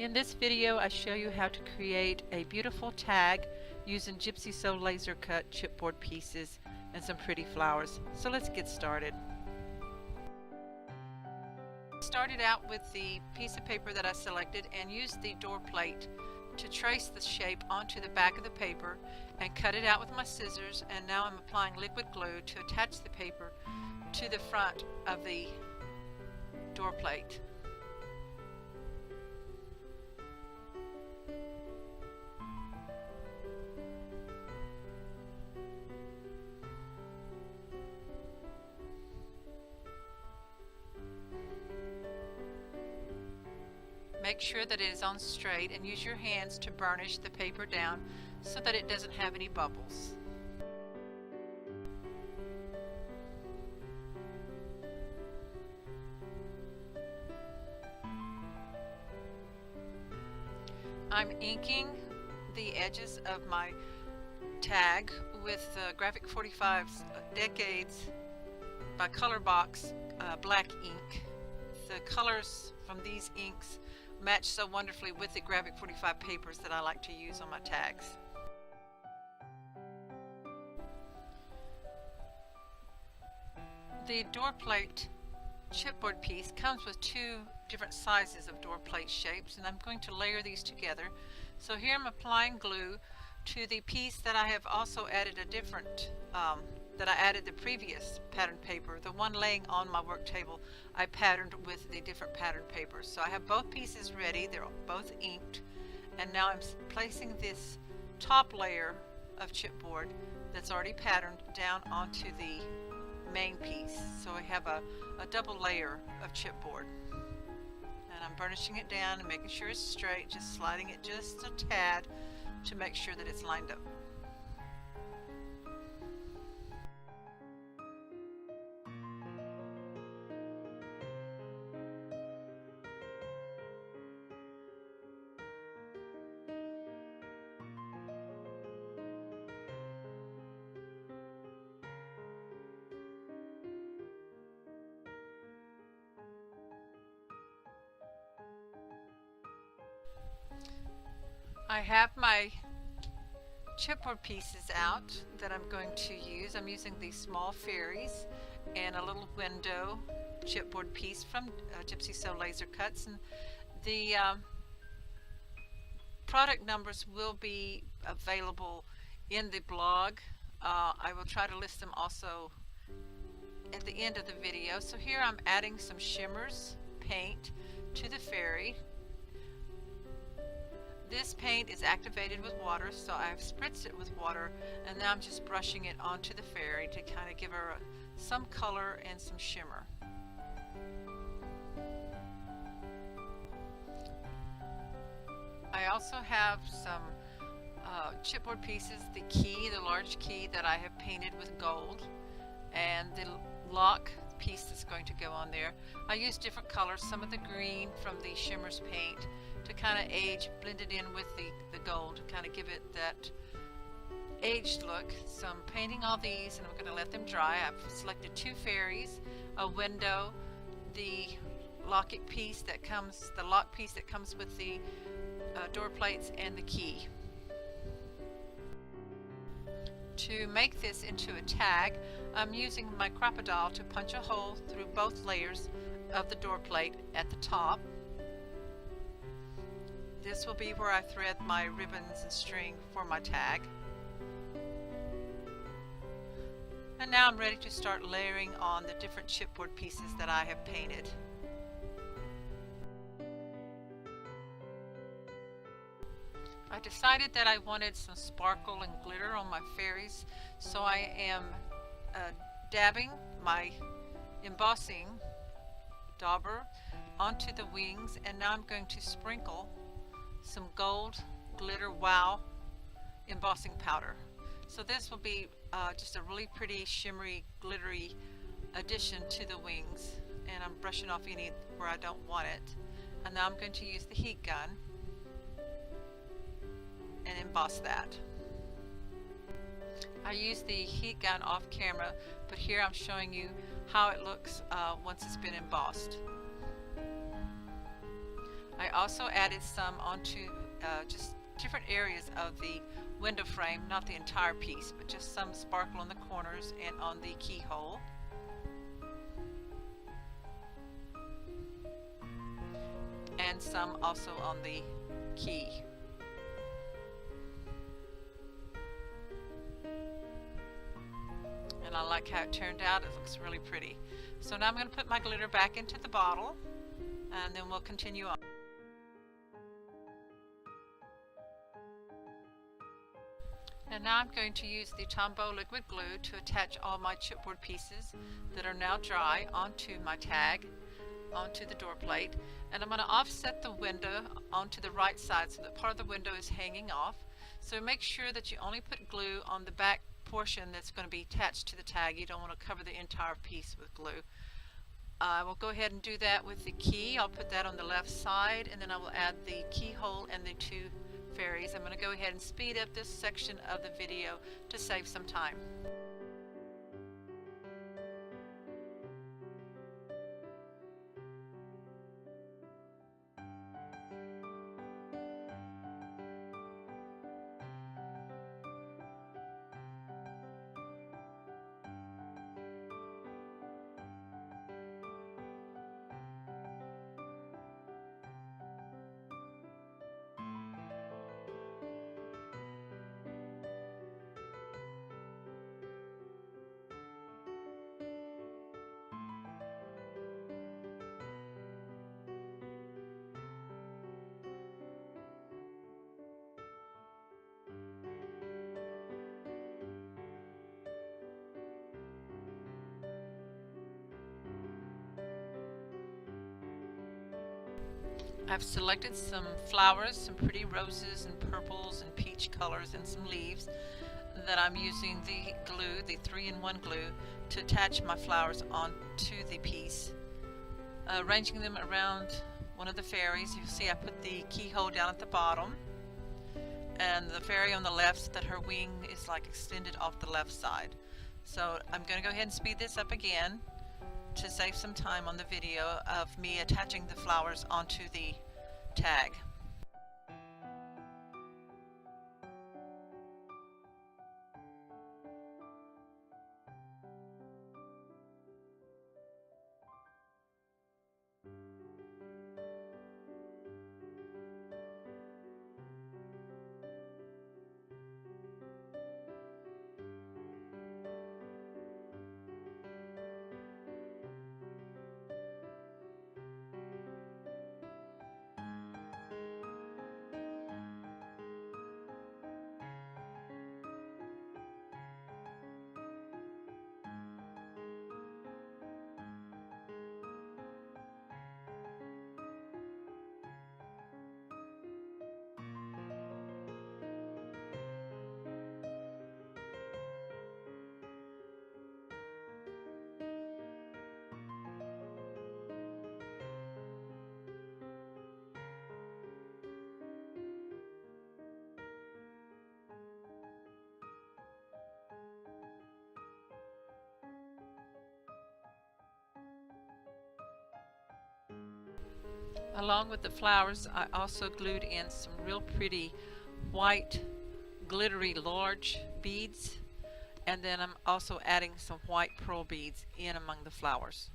In this video, I show you how to create a beautiful tag using Gypsy laser cut chipboard pieces and some pretty flowers. So let's get started. Started out with the piece of paper that I selected and used the door plate to trace the shape onto the back of the paper and cut it out with my scissors, and now I'm applying liquid glue to attach the paper to the front of the door plate. Make sure that it is on straight and use your hands to burnish the paper down so that it doesn't have any bubbles. I'm inking the edges of my tag with Graphic 45's Decades by Color Box black ink. The colors from these inks match so wonderfully with the Graphic 45 papers that I like to use on my tags. The door plate chipboard piece comes with two different sizes of door plate shapes, and I'm going to layer these together. So here I'm applying glue to the piece that I have also added a different that I added the previous pattern paper. The one laying on my work table I patterned with the different pattern papers. So I have both pieces ready, they're both inked, and now I'm placing this top layer of chipboard that's already patterned down onto the main piece. So I have a double layer of chipboard, and I'm burnishing it down and making sure it's straight, just sliding it just a tad to make sure that it's lined up. I have my chipboard pieces out that I'm going to use. I'm using these small fairies and a little window chipboard piece from Gypsy laser cuts, and the product numbers will be available in the blog. I will try to list them also at the end of the video. So here I'm adding some shimmers paint to the fairy. This paint is activated with water, so I've spritzed it with water, and now I'm just brushing it onto the fairy to kind of give her some color and some shimmer. I also have some chipboard pieces, the key, the large key that I have painted with gold, and the lock piece that's going to go on there. I use different colors, some of the green from the shimmers paint to kind of blend it in with the gold to kind of give it that aged look. So I'm painting all these and I'm going to let them dry. I've selected two fairies, a window, the lock piece that comes with the door plates, and the key. To make this into a tag, I'm using my crocodile to punch a hole through both layers of the door plate at the top. This will be where I thread my ribbons and string for my tag. And now I'm ready to start layering on the different chipboard pieces that I have painted. I decided that I wanted some sparkle and glitter on my fairies, so I am dabbing my embossing dauber onto the wings, and now I'm going to sprinkle some gold glitter wow embossing powder. So this will be just a really pretty shimmery glittery addition to the wings, and I'm brushing off any where I don't want it. And now I'm going to use the heat gun and emboss that. I use the heat gun off camera, but here I'm showing you how it looks once it's been embossed. I also added some onto just different areas of the window frame, not the entire piece, but just some sparkle on the corners and on the keyhole. And some also on the key. And I like how it turned out. It looks really pretty. So now I'm going to put my glitter back into the bottle, and then we'll continue on. And now I'm going to use the Tombow liquid glue to attach all my chipboard pieces that are now dry onto my tag, onto the door plate. And I'm going to offset the window onto the right side so that part of the window is hanging off. So make sure that you only put glue on the back portion that's going to be attached to the tag. You don't want to cover the entire piece with glue. I will go ahead and do that with the key. I'll put that on the left side, and then I will add the keyhole and the two fairies. I'm going to go ahead and speed up this section of the video to save some time. I've selected some flowers, some pretty roses and purples and peach colors, and some leaves that I'm using the glue, the 3-in-1 glue, to attach my flowers onto the piece. Arranging them around one of the fairies. You'll see I put the keyhole down at the bottom, and the fairy on the left so that her wing is like extended off the left side. So I'm going to go ahead and speed this up again to save some time on the video of me attaching the flowers onto the tag. Along with the flowers, I also glued in some real pretty white glittery large beads, and then I'm also adding some white pearl beads in among the flowers.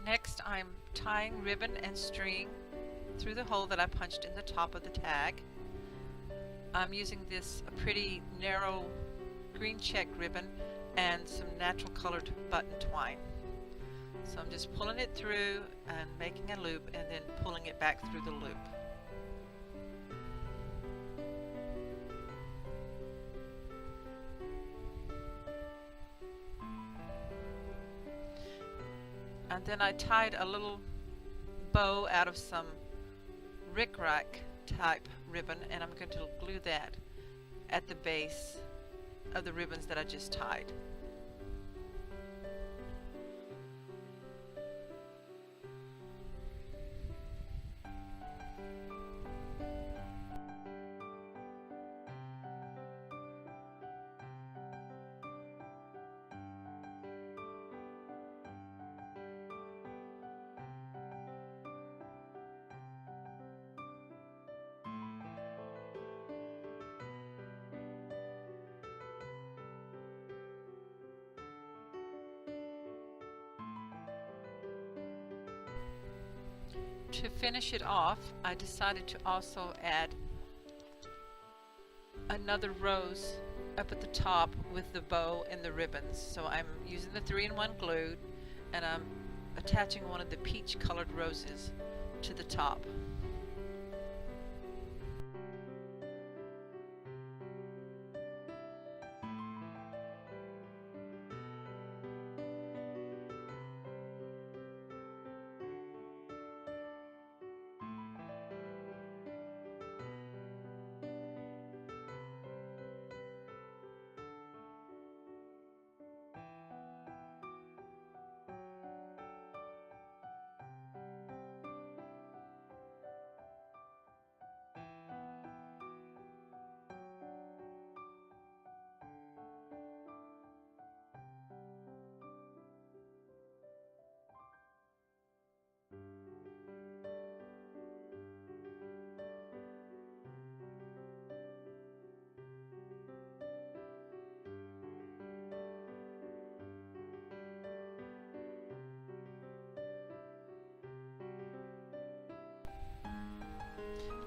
Next, I'm tying ribbon and string through the hole that I punched in the top of the tag. I'm using this pretty narrow green check ribbon and some natural colored button twine. So I'm just pulling it through and making a loop and then pulling it back through the loop. And then I tied a little bow out of some rickrack type ribbon, and I'm going to glue that at the base of the ribbons that I just tied. To finish it off, I decided to also add another rose up at the top with the bow and the ribbons. So I'm using the 3-in-1 glue, and I'm attaching one of the peach colored roses to the top.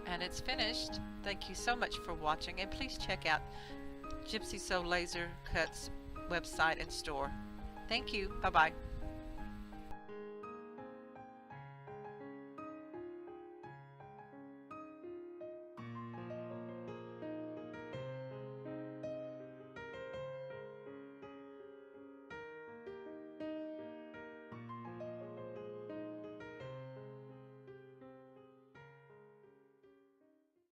And it's finished. Thank you so much for watching, and please check out Gypsy Sew Laser Cuts website and store. Thank you. Bye-bye.